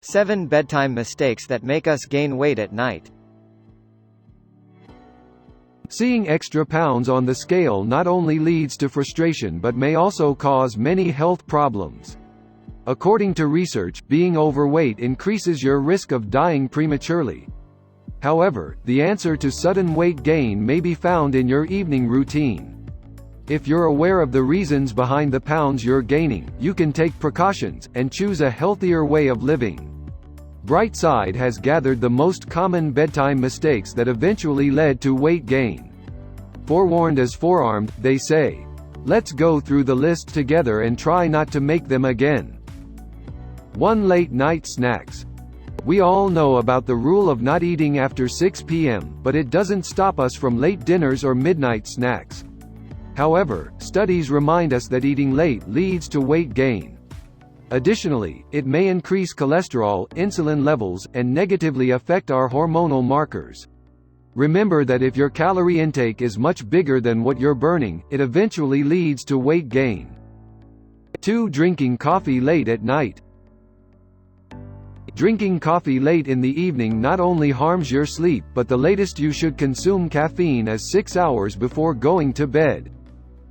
7 bedtime mistakes that make us gain weight at night. Seeing extra pounds on the scale not only leads to frustration but may also cause many health problems. According to research, being overweight increases your risk of dying prematurely. However, the answer to sudden weight gain may be found in your evening routine. If you're aware of the reasons behind the pounds you're gaining, you can take precautions, and choose a healthier way of living. Brightside has gathered the most common bedtime mistakes that eventually led to weight gain. Forewarned is forearmed, they say. Let's go through the list together and try not to make them again. 1. Late night snacks. We all know about the rule of not eating after 6 p.m., but it doesn't stop us from late dinners or midnight snacks. However, studies remind us that eating late leads to weight gain. Additionally, it may increase cholesterol, insulin levels, and negatively affect our hormonal markers. Remember that if your calorie intake is much bigger than what you're burning, it eventually leads to weight gain. 2. Drinking coffee late at night. Drinking coffee late in the evening not only harms your sleep, but the latest you should consume caffeine is 6 hours before going to bed.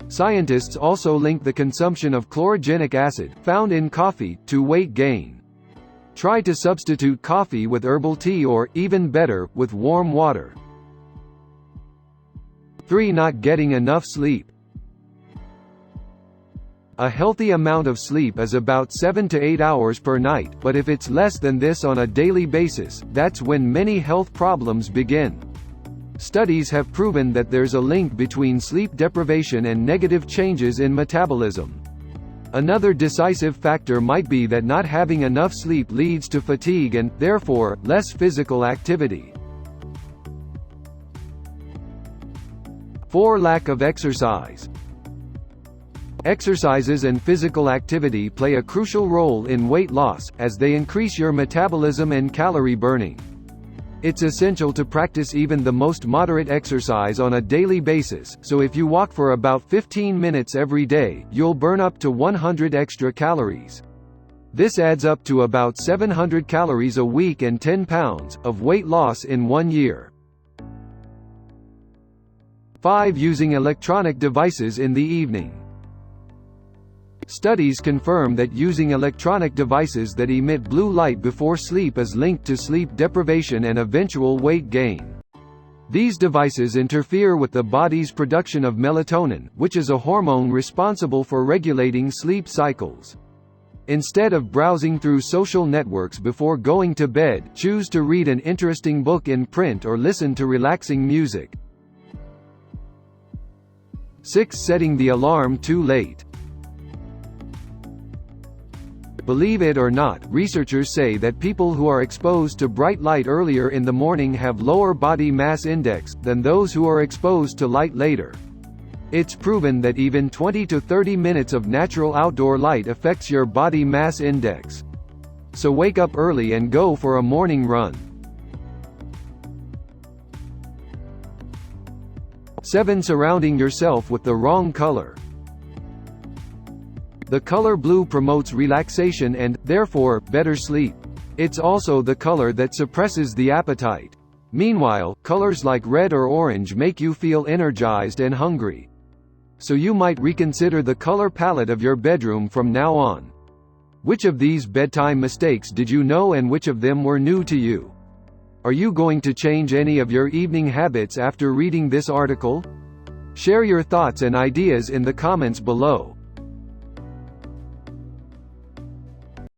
Scientists also link the consumption of chlorogenic acid, found in coffee, to weight gain. Try to substitute coffee with herbal tea or, even better, with warm water. 3. Not getting enough sleep. A healthy amount of sleep is about 7 to 8 hours per night, but if it's less than this on a daily basis, that's when many health problems begin. Studies have proven that there's a link between sleep deprivation and negative changes in metabolism. Another decisive factor might be that not having enough sleep leads to fatigue and, therefore, less physical activity. 4. Lack of exercise. Exercises and physical activity play a crucial role in weight loss, as they increase your metabolism and calorie burning. It's essential to practice even the most moderate exercise on a daily basis, so if you walk for about 15 minutes every day, you'll burn up to 100 extra calories. This adds up to about 700 calories a week and 10 pounds of weight loss in 1 year. 5. Using electronic devices in the evening. Studies confirm that using electronic devices that emit blue light before sleep is linked to sleep deprivation and eventual weight gain. These devices interfere with the body's production of melatonin, which is a hormone responsible for regulating sleep cycles. Instead of browsing through social networks before going to bed, choose to read an interesting book in print or listen to relaxing music. 6. Setting the alarm too late. Believe it or not, researchers say that people who are exposed to bright light earlier in the morning have lower body mass index than those who are exposed to light later. It's proven that even 20 to 30 minutes of natural outdoor light affects your body mass index. So wake up early and go for a morning run. 7. Surrounding yourself with the wrong color. The color blue promotes relaxation and, therefore, better sleep. It's also the color that suppresses the appetite. Meanwhile, colors like red or orange make you feel energized and hungry. So you might reconsider the color palette of your bedroom from now on. Which of these bedtime mistakes did you know and which of them were new to you? Are you going to change any of your evening habits after reading this article? Share your thoughts and ideas in the comments below.